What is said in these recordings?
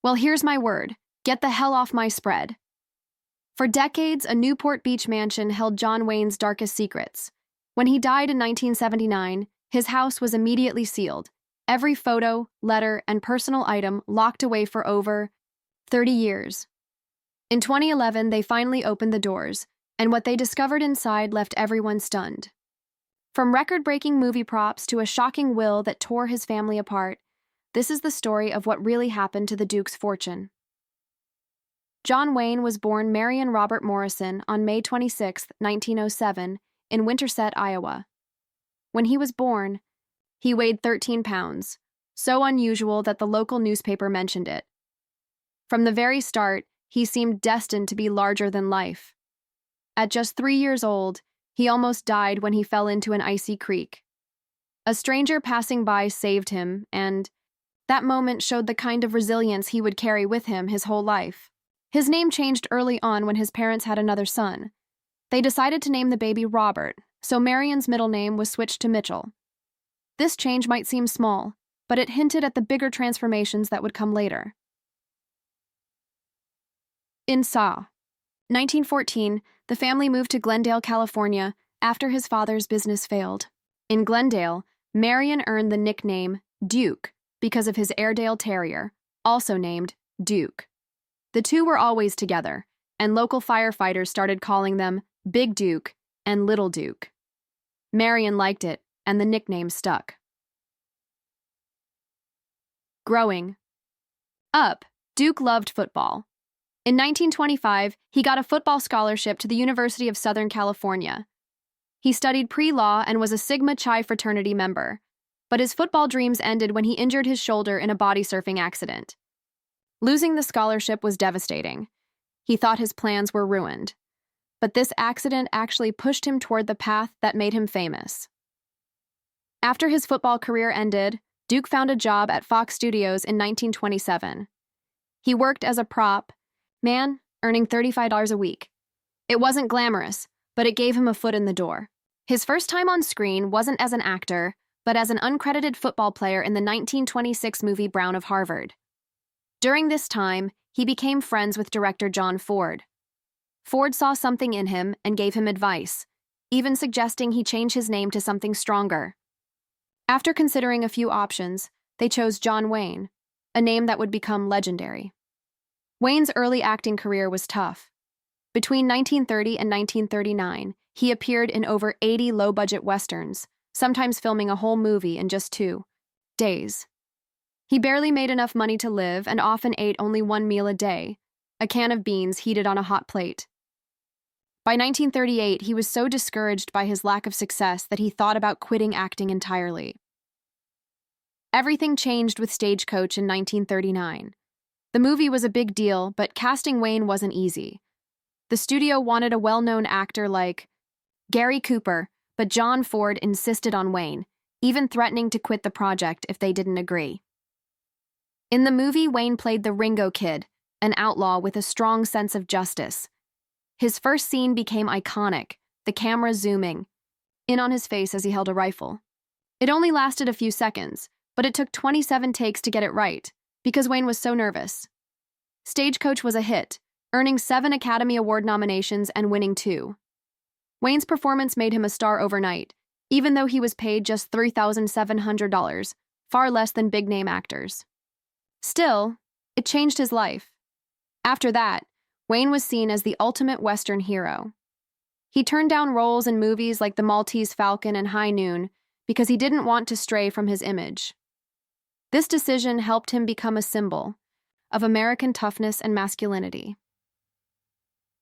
Well, here's my word. Get the hell off my spread. For decades, a Newport Beach mansion held John Wayne's darkest secrets. When he died in 1979, his house was immediately sealed. Every photo, letter, and personal item locked away for over 30 years. In 2011, they finally opened the doors, and what they discovered inside left everyone stunned. From record-breaking movie props to a shocking will that tore his family apart, this is the story of what really happened to the Duke's fortune. John Wayne was born Marion Robert Morrison on May 26, 1907, in Winterset, Iowa. When he was born, he weighed 13 pounds, so unusual that the local newspaper mentioned it. From the very start, he seemed destined to be larger than life. At just 3 years old, he almost died when he fell into an icy creek. A stranger passing by saved him, and that moment showed the kind of resilience he would carry with him his whole life. His name changed early on when his parents had another son. They decided to name the baby Robert, so Marion's middle name was switched to Mitchell. This change might seem small, but it hinted at the bigger transformations that would come later. In 1914, the family moved to Glendale, California, after his father's business failed. In Glendale, Marion earned the nickname Duke because of his Airedale Terrier, also named Duke. The two were always together, and local firefighters started calling them Big Duke and Little Duke. Marion liked it, and the nickname stuck. Growing up, Duke loved football. In 1925, he got a football scholarship to the University of Southern California. He studied pre-law and was a Sigma Chi fraternity member, but his football dreams ended when he injured his shoulder in a body surfing accident. Losing the scholarship was devastating. He thought his plans were ruined. But this accident actually pushed him toward the path that made him famous. After his football career ended, Duke found a job at Fox Studios in 1927. He worked as a prop man, earning $35 a week. It wasn't glamorous, but it gave him a foot in the door. His first time on screen wasn't as an actor, but as an uncredited football player in the 1926 movie Brown of Harvard. During this time, he became friends with director John Ford. Ford saw something in him and gave him advice, even suggesting he change his name to something stronger. After considering a few options, they chose John Wayne, a name that would become legendary. Wayne's early acting career was tough. Between 1930 and 1939, he appeared in over 80 low-budget westerns, sometimes filming a whole movie in just 2 days. He barely made enough money to live and often ate only one meal a day, a can of beans heated on a hot plate. By 1938, he was so discouraged by his lack of success that he thought about quitting acting entirely. Everything changed with Stagecoach in 1939. The movie was a big deal, but casting Wayne wasn't easy. The studio wanted a well-known actor like Gary Cooper, but John Ford insisted on Wayne, even threatening to quit the project if they didn't agree. In the movie, Wayne played the Ringo Kid, an outlaw with a strong sense of justice. His first scene became iconic, the camera zooming in on his face as he held a rifle. It only lasted a few seconds, but it took 27 takes to get it right, because Wayne was so nervous. Stagecoach was a hit, earning 7 Academy Award nominations and winning 2. Wayne's performance made him a star overnight, even though he was paid just $3,700, far less than big-name actors. Still, it changed his life. After that, Wayne was seen as the ultimate Western hero. He turned down roles in movies like The Maltese Falcon and High Noon because he didn't want to stray from his image. This decision helped him become a symbol of American toughness and masculinity.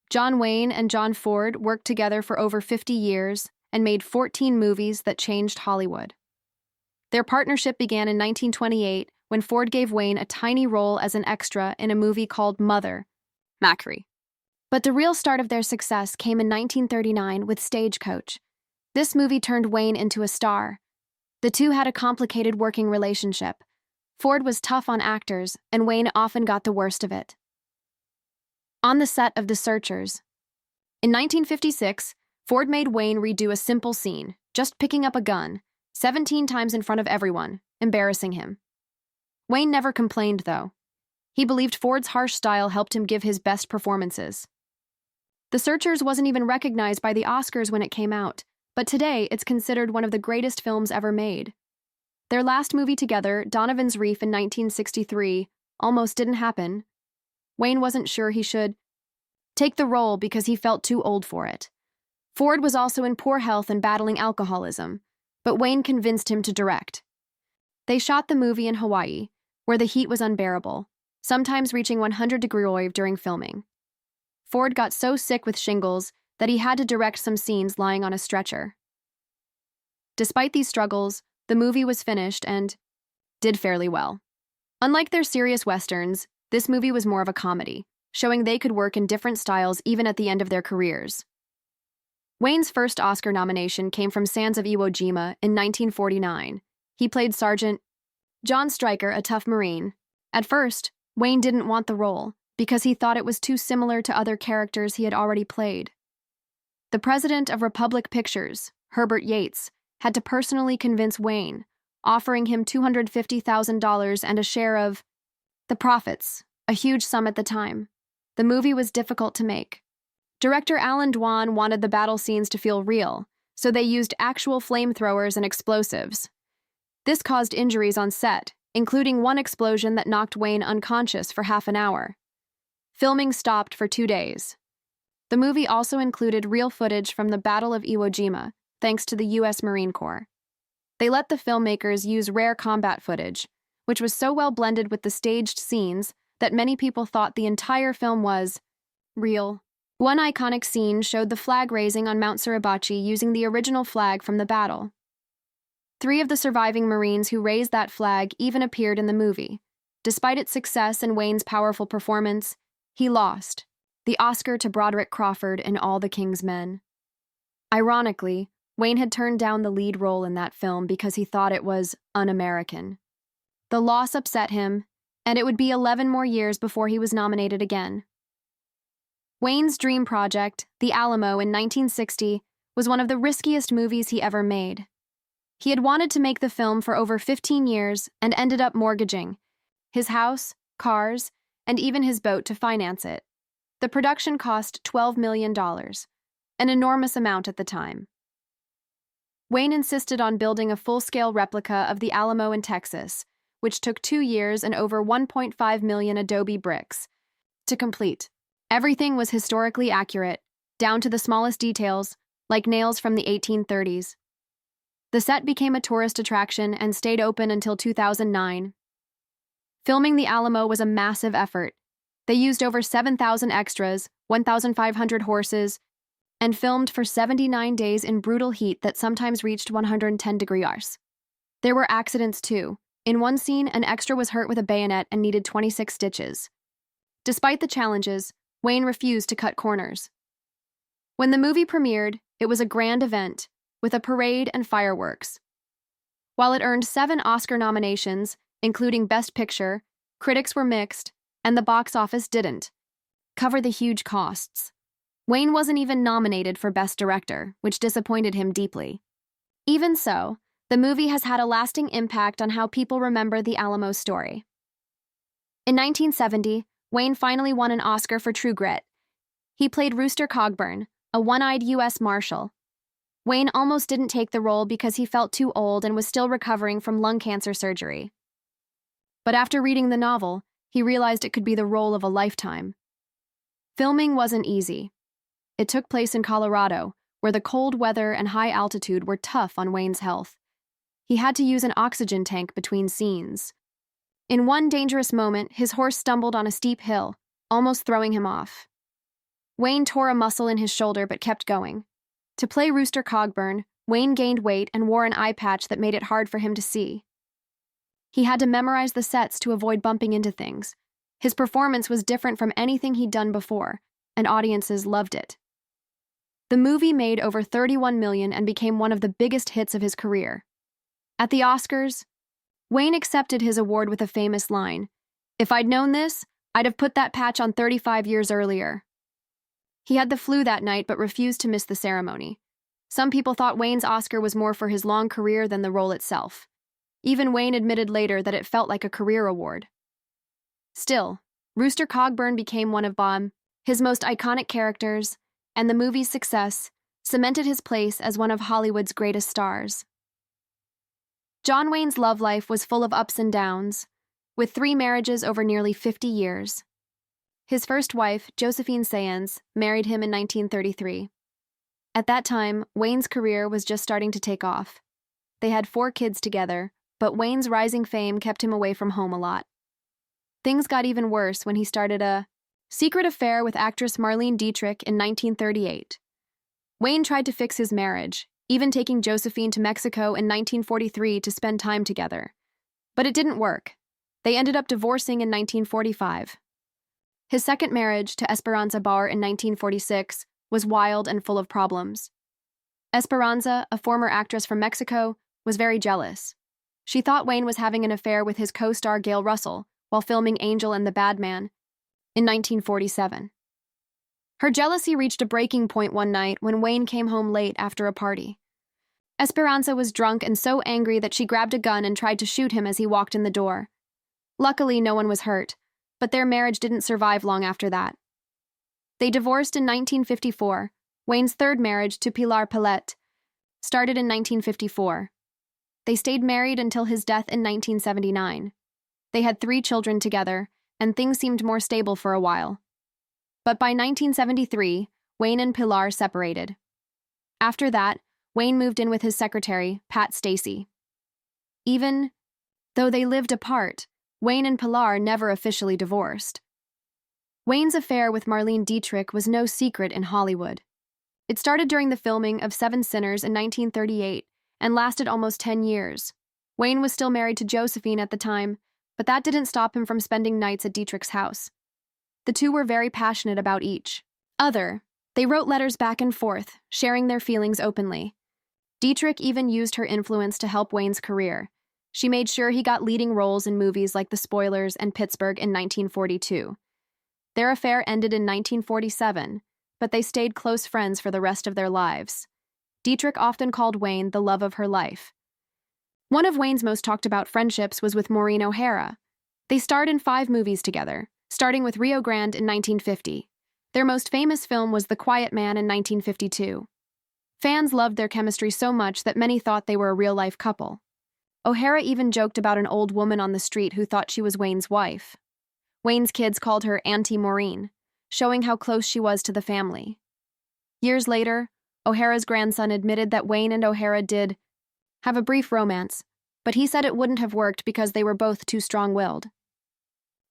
John Wayne and John Ford worked together for over 50 years and made 14 movies that changed Hollywood. Their partnership began in 1928 when Ford gave Wayne a tiny role as an extra in a movie called Mother, Macri. But the real start of their success came in 1939 with Stagecoach. This movie turned Wayne into a star. The two had a complicated working relationship. Ford was tough on actors, and Wayne often got the worst of it. On the set of The Searchers. In 1956, Ford made Wayne redo a simple scene, just picking up a gun, 17 times in front of everyone, embarrassing him. Wayne never complained, though. He believed Ford's harsh style helped him give his best performances. The Searchers wasn't even recognized by the Oscars when it came out, but today it's considered one of the greatest films ever made. Their last movie together, Donovan's Reef in 1963, almost didn't happen. Wayne wasn't sure he should take the role because he felt too old for it. Ford was also in poor health and battling alcoholism, but Wayne convinced him to direct. They shot the movie in Hawaii, where the heat was unbearable, sometimes reaching 100-degree during filming. Ford got so sick with shingles that he had to direct some scenes lying on a stretcher. Despite these struggles, the movie was finished and did fairly well. Unlike their serious westerns, this movie was more of a comedy, showing they could work in different styles even at the end of their careers. Wayne's first Oscar nomination came from Sands of Iwo Jima in 1949. He played Sergeant John Stryker, a tough Marine. At first, Wayne didn't want the role because he thought it was too similar to other characters he had already played. The president of Republic Pictures, Herbert Yates, had to personally convince Wayne, offering him $250,000 and a share of the profits, a huge sum at the time. The movie was difficult to make. Director Alan Dwan wanted the battle scenes to feel real, so they used actual flamethrowers and explosives. This caused injuries on set, including one explosion that knocked Wayne unconscious for half an hour. Filming stopped for 2 days. The movie also included real footage from the Battle of Iwo Jima, thanks to the U.S. Marine Corps. They let the filmmakers use rare combat footage, which was so well blended with the staged scenes that many people thought the entire film was real. One iconic scene showed the flag raising on Mount Suribachi using the original flag from the battle. 3 of the surviving Marines who raised that flag even appeared in the movie. Despite its success and Wayne's powerful performance, he lost the Oscar to Broderick Crawford in All the King's Men. Ironically, Wayne had turned down the lead role in that film because he thought it was un-American. The loss upset him, and it would be 11 more years before he was nominated again. Wayne's dream project, The Alamo in 1960, was one of the riskiest movies he ever made. He had wanted to make the film for over 15 years and ended up mortgaging his house, cars, and even his boat to finance it. The production cost $12 million, an enormous amount at the time. Wayne insisted on building a full-scale replica of the Alamo in Texas, which took 2 years and over 1.5 million adobe bricks to complete. Everything was historically accurate, down to the smallest details, like nails from the 1830s. The set became a tourist attraction and stayed open until 2009. Filming the Alamo was a massive effort. They used over 7,000 extras, 1,500 horses, and filmed for 79 days in brutal heat that sometimes reached 110 degrees. There were accidents too. In one scene, an extra was hurt with a bayonet and needed 26 stitches. Despite the challenges, Wayne refused to cut corners. When the movie premiered, it was a grand event, with a parade and fireworks. While it earned 7 Oscar nominations, including Best Picture, critics were mixed, and the box office didn't cover the huge costs. Wayne wasn't even nominated for Best Director, which disappointed him deeply. Even so, the movie has had a lasting impact on how people remember the Alamo story. In 1970, Wayne finally won an Oscar for True Grit. He played Rooster Cogburn, a one-eyed U.S. Marshal. Wayne almost didn't take the role because he felt too old and was still recovering from lung cancer surgery. But after reading the novel, he realized it could be the role of a lifetime. Filming wasn't easy. It took place in Colorado, where the cold weather and high altitude were tough on Wayne's health. He had to use an oxygen tank between scenes. In one dangerous moment, his horse stumbled on a steep hill, almost throwing him off. Wayne tore a muscle in his shoulder but kept going. To play Rooster Cogburn, Wayne gained weight and wore an eye patch that made it hard for him to see. He had to memorize the sets to avoid bumping into things. His performance was different from anything he'd done before, and audiences loved it. The movie made over $31 million and became one of the biggest hits of his career. At the Oscars, Wayne accepted his award with a famous line, "If I'd known this, I'd have put that patch on 35 years earlier." He had the flu that night but refused to miss the ceremony. Some people thought Wayne's Oscar was more for his long career than the role itself. Even Wayne admitted later that it felt like a career award. Still, Rooster Cogburn became one of his most iconic characters, and the movie's success cemented his place as one of Hollywood's greatest stars. John Wayne's love life was full of ups and downs, with 3 marriages over nearly 50 years. His first wife, Josephine Sayans, married him in 1933. At that time, Wayne's career was just starting to take off. They had 4 kids together, but Wayne's rising fame kept him away from home a lot. Things got even worse when he started a secret affair with actress Marlene Dietrich in 1938. Wayne tried to fix his marriage, even taking Josephine to Mexico in 1943 to spend time together. But it didn't work. They ended up divorcing in 1945. His second marriage to Esperanza Barr in 1946 was wild and full of problems. Esperanza, a former actress from Mexico, was very jealous. She thought Wayne was having an affair with his co-star Gail Russell while filming Angel and the Bad Man in 1947. Her jealousy reached a breaking point one night when Wayne came home late after a party. Esperanza was drunk and so angry that she grabbed a gun and tried to shoot him as he walked in the door. Luckily, no one was hurt, but their marriage didn't survive long after that. They divorced in 1954. Wayne's third marriage to Pilar Palet started in 1954. They stayed married until his death in 1979. They had 3 children together, and things seemed more stable for a while. But by 1973, Wayne and Pilar separated. After that, Wayne moved in with his secretary, Pat Stacey. Even though they lived apart, Wayne and Pilar never officially divorced. Wayne's affair with Marlene Dietrich was no secret in Hollywood. It started during the filming of 7 Sinners in 1938 and lasted almost 10 years. Wayne was still married to Josephine at the time, but that didn't stop him from spending nights at Dietrich's house. The two were very passionate about each other. They wrote letters back and forth, sharing their feelings openly. Dietrich even used her influence to help Wayne's career. She made sure he got leading roles in movies like The Spoilers and Pittsburgh in 1942. Their affair ended in 1947, but they stayed close friends for the rest of their lives. Dietrich often called Wayne the love of her life. One of Wayne's most talked about friendships was with Maureen O'Hara. They starred in 5 movies together, starting with Rio Grande in 1950. Their most famous film was The Quiet Man in 1952. Fans loved their chemistry so much that many thought they were a real-life couple. O'Hara even joked about an old woman on the street who thought she was Wayne's wife. Wayne's kids called her Auntie Maureen, showing how close she was to the family. Years later, O'Hara's grandson admitted that Wayne and O'Hara did have a brief romance, but he said it wouldn't have worked because they were both too strong-willed.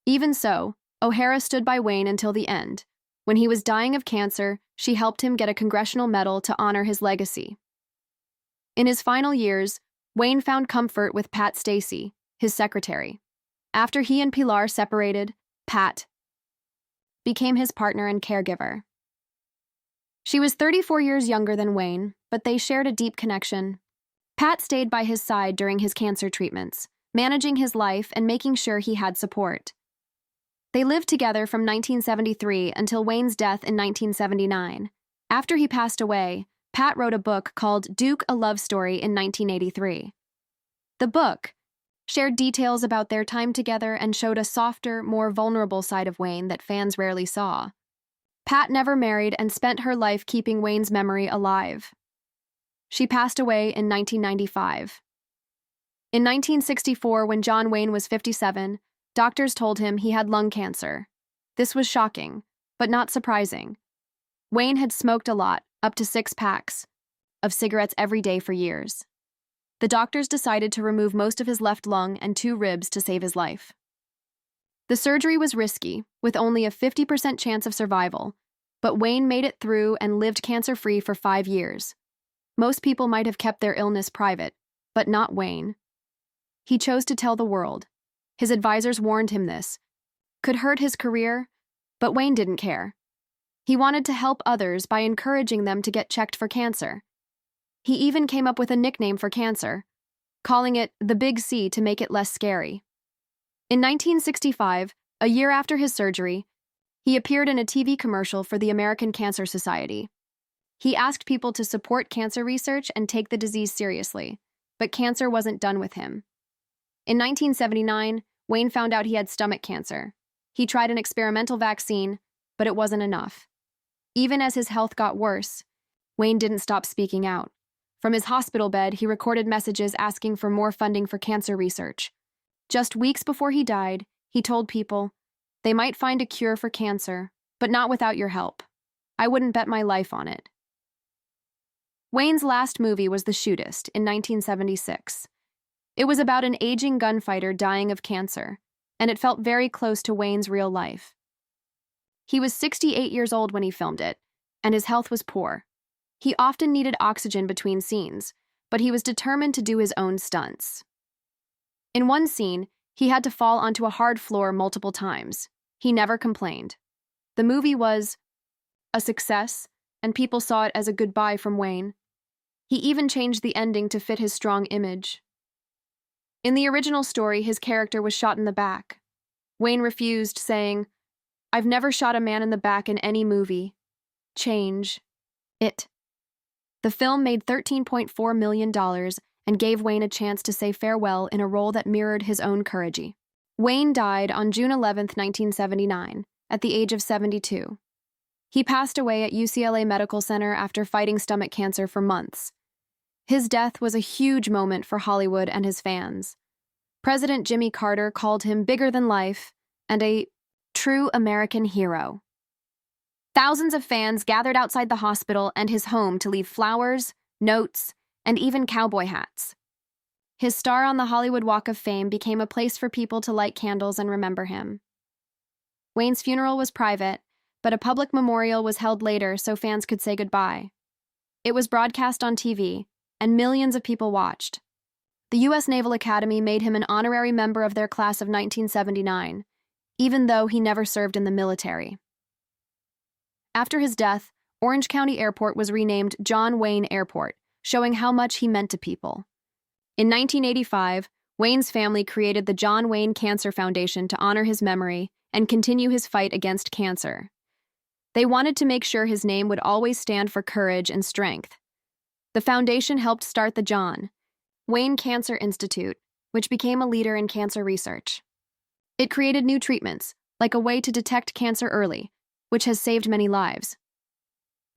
Even so, O'Hara stood by Wayne until the end. When he was dying of cancer, she helped him get a congressional medal to honor his legacy. In his final years, Wayne found comfort with Pat Stacey, his secretary. After he and Pilar separated, Pat became his partner and caregiver. She was 34 years younger than Wayne, but they shared a deep connection. Pat stayed by his side during his cancer treatments, managing his life and making sure he had support. They lived together from 1973 until Wayne's death in 1979. After he passed away, Pat wrote a book called Duke: A Love Story in 1983. The book shared details about their time together and showed a softer, more vulnerable side of Wayne that fans rarely saw. Pat never married and spent her life keeping Wayne's memory alive. She passed away in 1995. In 1964, when John Wayne was 57, doctors told him he had lung cancer. This was shocking, but not surprising. Wayne had smoked a lot, up to 6 packs of cigarettes every day for years. The doctors decided to remove most of his left lung and 2 ribs to save his life. The surgery was risky, with only a 50% chance of survival, but Wayne made it through and lived cancer-free for 5 years. Most people might have kept their illness private, but not Wayne. He chose to tell the world. His advisors warned him this could hurt his career, but Wayne didn't care. He wanted to help others by encouraging them to get checked for cancer. He even came up with a nickname for cancer, calling it the Big C to make it less scary. In 1965, a year after his surgery, he appeared in a TV commercial for the American Cancer Society. He asked people to support cancer research and take the disease seriously, but cancer wasn't done with him. In 1979, Wayne found out he had stomach cancer. He tried an experimental vaccine, but it wasn't enough. Even as his health got worse, Wayne didn't stop speaking out. From his hospital bed, he recorded messages asking for more funding for cancer research. Just weeks before he died, he told people, "They might find a cure for cancer, but not without your help. I wouldn't bet my life on it." Wayne's last movie was The Shootist in 1976. It was about an aging gunfighter dying of cancer, and it felt very close to Wayne's real life. He was 68 years old when he filmed it, and his health was poor. He often needed oxygen between scenes, but he was determined to do his own stunts. In one scene, he had to fall onto a hard floor multiple times. He never complained. The movie was a success, and people saw it as a goodbye from Wayne. He even changed the ending to fit his strong image. In the original story, his character was shot in the back. Wayne refused, saying, "I've never shot a man in the back in any movie. Change it." The film made $13.4 million and gave Wayne a chance to say farewell in a role that mirrored his own courage. Wayne died on June 11, 1979, at the age of 72. He passed away at UCLA Medical Center after fighting stomach cancer for months. His death was a huge moment for Hollywood and his fans. President Jimmy Carter called him bigger than life and a true American hero. Thousands of fans gathered outside the hospital and his home to leave flowers, notes, and even cowboy hats. His star on the Hollywood Walk of Fame became a place for people to light candles and remember him. Wayne's funeral was private, but a public memorial was held later so fans could say goodbye. It was broadcast on TV, and millions of people watched. The U.S. Naval Academy made him an honorary member of their class of 1979, even though he never served in the military. After his death, Orange County Airport was renamed John Wayne Airport, showing how much he meant to people. In 1985, Wayne's family created the John Wayne Cancer Foundation to honor his memory and continue his fight against cancer. They wanted to make sure his name would always stand for courage and strength. The foundation helped start the John Wayne Cancer Institute, which became a leader in cancer research. It created new treatments, like a way to detect cancer early, which has saved many lives.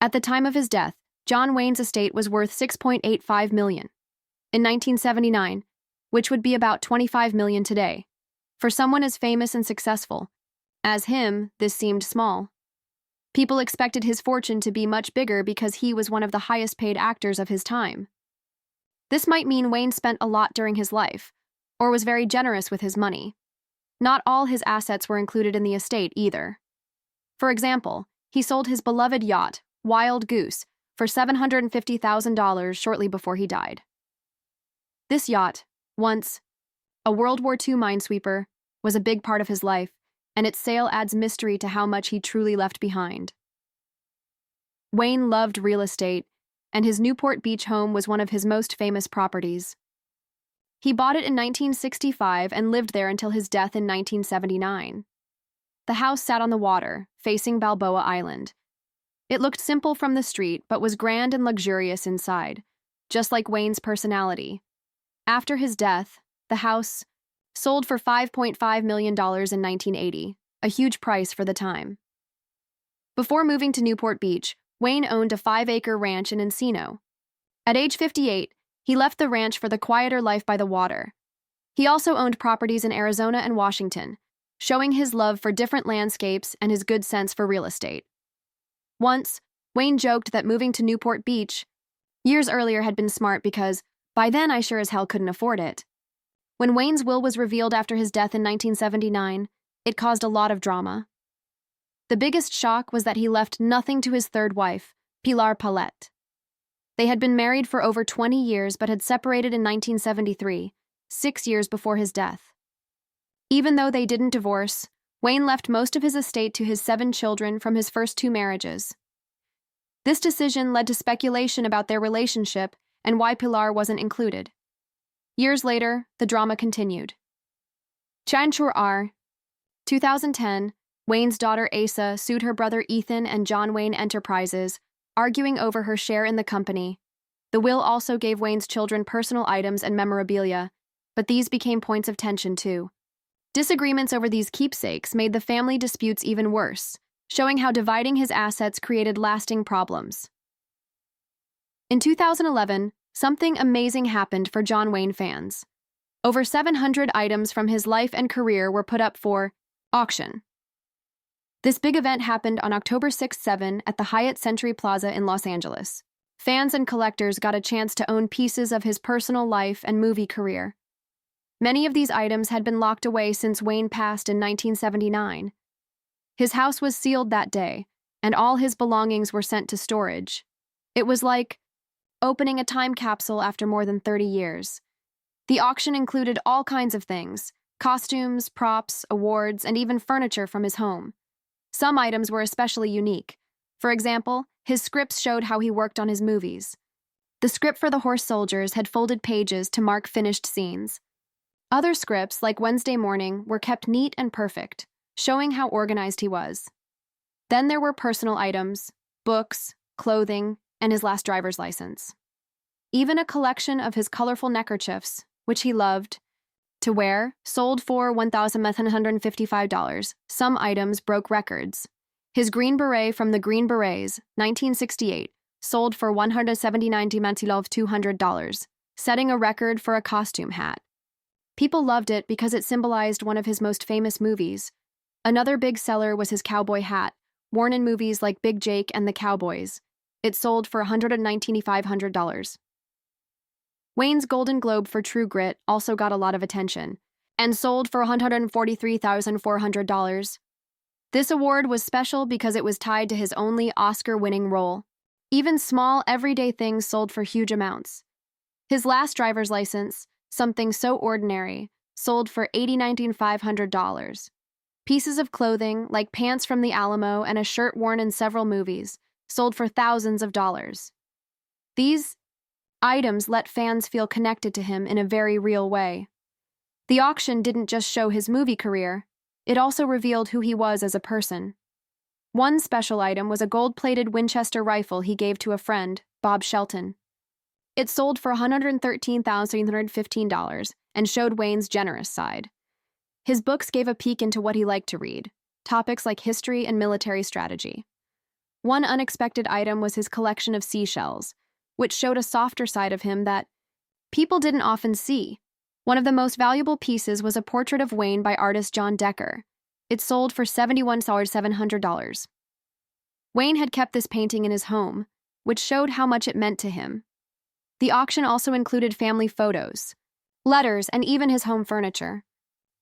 At the time of his death, John Wayne's estate was worth $6.85 million. In 1979, which would be about $25 million today. For someone as famous and successful as him, this seemed small. People expected his fortune to be much bigger because he was one of the highest-paid actors of his time. This might mean Wayne spent a lot during his life, or was very generous with his money. Not all his assets were included in the estate either. For example, he sold his beloved yacht, Wild Goose, for $750,000 shortly before he died. This yacht, once a World War II minesweeper, was a big part of his life, and its sale adds mystery to how much he truly left behind. Wayne loved real estate, and his Newport Beach home was one of his most famous properties. He bought it in 1965 and lived there until his death in 1979. The house sat on the water, facing Balboa Island. It looked simple from the street, but was grand and luxurious inside, just like Wayne's personality. After his death, the house sold for $5.5 million in 1980, a huge price for the time. Before moving to Newport Beach, Wayne owned a 5-acre ranch in Encino. At age 58, he left the ranch for the quieter life by the water. He also owned properties in Arizona and Washington, showing his love for different landscapes and his good sense for real estate. Once, Wayne joked that moving to Newport Beach years earlier had been smart because, by then I sure as hell couldn't afford it. When Wayne's will was revealed after his death in 1979, it caused a lot of drama. The biggest shock was that he left nothing to his third wife, Pilar Paulette. They had been married for over 20 years but had separated in 1973, 6 years before his death. Even though they didn't divorce, Wayne left most of his estate to his 7 children from his first 2 marriages. This decision led to speculation about their relationship and why Pilar wasn't included. Years later, the drama continued. Chanchur R. 2010, Wayne's daughter Asa sued her brother Ethan and John Wayne Enterprises, arguing over her share in the company. The will also gave Wayne's children personal items and memorabilia, but these became points of tension too. Disagreements over these keepsakes made the family disputes even worse, showing how dividing his assets created lasting problems. In 2011, something amazing happened for John Wayne fans. Over 700 items from his life and career were put up for auction. This big event happened on October 6-7 at the Hyatt Century Plaza in Los Angeles. Fans and collectors got a chance to own pieces of his personal life and movie career. Many of these items had been locked away since Wayne passed in 1979. His house was sealed that day, and all his belongings were sent to storage. It was like opening a time capsule after more than 30 years. The auction included all kinds of things: costumes, props, awards, and even furniture from his home. Some items were especially unique. For example, his scripts showed how he worked on his movies. The script for The Horse Soldiers had folded pages to mark finished scenes. Other scripts, like Wednesday Morning, were kept neat and perfect, showing how organized he was. Then there were personal items, books, clothing, and his last driver's license. Even a collection of his colorful neckerchiefs, which he loved to wear, sold for $1,155. Some items broke records. His green beret from the Green Berets, 1968, sold for $179,200, setting a record for a costume hat. People loved it because it symbolized one of his most famous movies. Another big seller was his cowboy hat, worn in movies like Big Jake and the Cowboys. It sold for $119,500. Wayne's Golden Globe for True Grit also got a lot of attention, and sold for $143,400. This award was special because it was tied to his only Oscar-winning role. Even small, everyday things sold for huge amounts. His last driver's license, something so ordinary, sold for $89,500. Pieces of clothing, like pants from the Alamo and a shirt worn in several movies, sold for thousands of dollars. These items let fans feel connected to him in a very real way. The auction didn't just show his movie career, it also revealed who he was as a person. One special item was a gold-plated Winchester rifle he gave to a friend, Bob Shelton. It sold for $113,315 and showed Wayne's generous side. His books gave a peek into what he liked to read, topics like history and military strategy. One unexpected item was his collection of seashells, which showed a softer side of him that people didn't often see. One of the most valuable pieces was a portrait of Wayne by artist John Decker. It sold for $71,700. Wayne had kept this painting in his home, which showed how much it meant to him. The auction also included family photos, letters, and even his home furniture.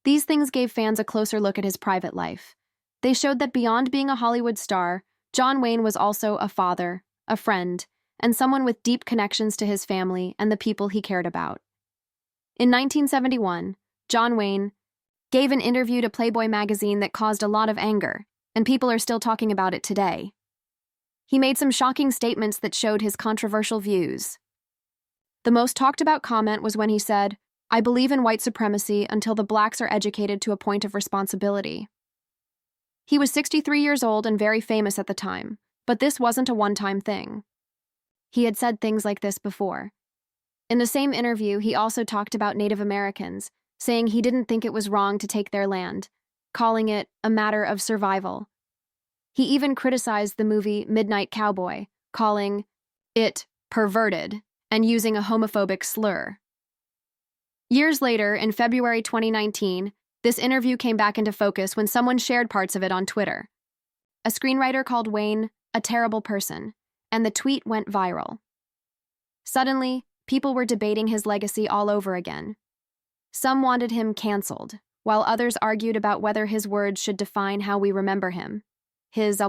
These things gave fans a closer look at his private life. They showed that beyond being a Hollywood star, John Wayne was also a father, a friend, and someone with deep connections to his family and the people he cared about. In 1971, John Wayne gave an interview to Playboy magazine that caused a lot of anger, and people are still talking about it today. He made some shocking statements that showed his controversial views. The most talked about comment was when he said, "I believe in white supremacy until the blacks are educated to a point of responsibility." He was 63 years old and very famous at the time, but this wasn't a one-time thing. He had said things like this before. In the same interview, he also talked about Native Americans, saying he didn't think it was wrong to take their land, calling it a matter of survival. He even criticized the movie Midnight Cowboy, calling it perverted and using a homophobic slur. Years later, in February 2019, this interview came back into focus when someone shared parts of it on Twitter. A screenwriter called Wayne a terrible person, and the tweet went viral. Suddenly, people were debating his legacy all over again. Some wanted him canceled, while others argued about whether his words should define how we remember him. His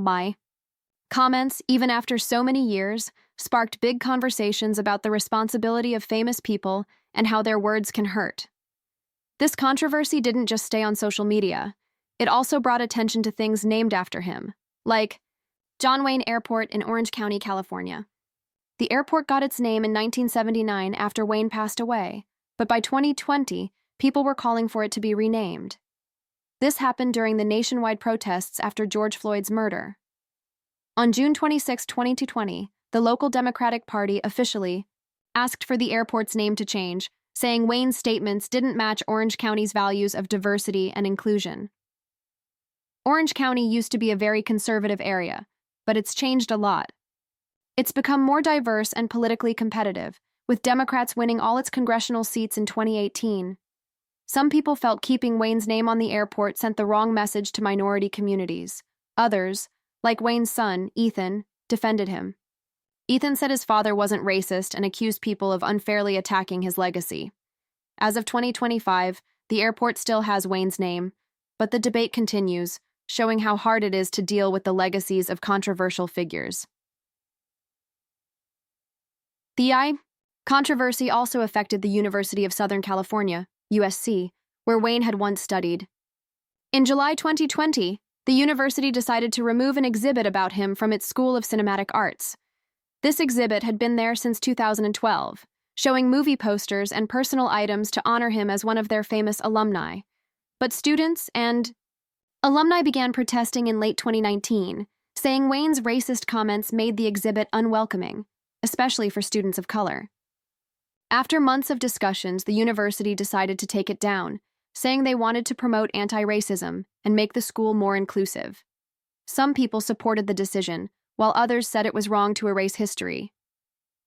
comments, even after so many years, sparked big conversations about the responsibility of famous people and how their words can hurt. This controversy didn't just stay on social media. It also brought attention to things named after him, like John Wayne Airport in Orange County, California. The airport got its name in 1979 after Wayne passed away, but by 2020, people were calling for it to be renamed. This happened during the nationwide protests after George Floyd's murder. On June 26, 2020, the local Democratic Party officially asked for the airport's name to change, saying Wayne's statements didn't match Orange County's values of diversity and inclusion. Orange County used to be a very conservative area, but it's changed a lot. It's become more diverse and politically competitive, with Democrats winning all its congressional seats in 2018. Some people felt keeping Wayne's name on the airport sent the wrong message to minority communities. Others, like Wayne's son, Ethan, defended him. Ethan said his father wasn't racist and accused people of unfairly attacking his legacy. As of 2025, the airport still has Wayne's name, but the debate continues, showing how hard it is to deal with the legacies of controversial figures. The controversy also affected the University of Southern California, USC, where Wayne had once studied. In July 2020, the university decided to remove an exhibit about him from its School of Cinematic Arts. This exhibit had been there since 2012, showing movie posters and personal items to honor him as one of their famous alumni. But students and alumni began protesting in late 2019, saying Wayne's racist comments made the exhibit unwelcoming, especially for students of color. After months of discussions, the university decided to take it down, saying they wanted to promote anti-racism and make the school more inclusive. Some people supported the decision, while others said it was wrong to erase history.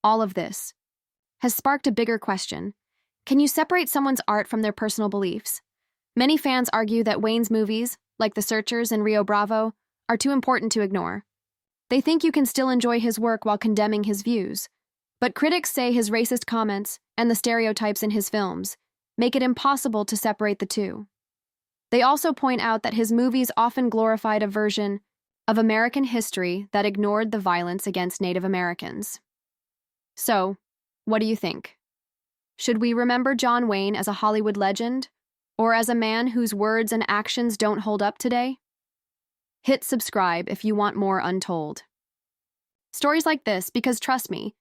All of this has sparked a bigger question. Can you separate someone's art from their personal beliefs? Many fans argue that Wayne's movies, like The Searchers and Rio Bravo, are too important to ignore. They think you can still enjoy his work while condemning his views. But critics say his racist comments and the stereotypes in his films make it impossible to separate the two. They also point out that his movies often glorified a version of American history that ignored the violence against Native Americans. So, what do you think? Should we remember John Wayne as a Hollywood legend, or as a man whose words and actions don't hold up today? Hit subscribe if you want more Untold stories like this, because trust me,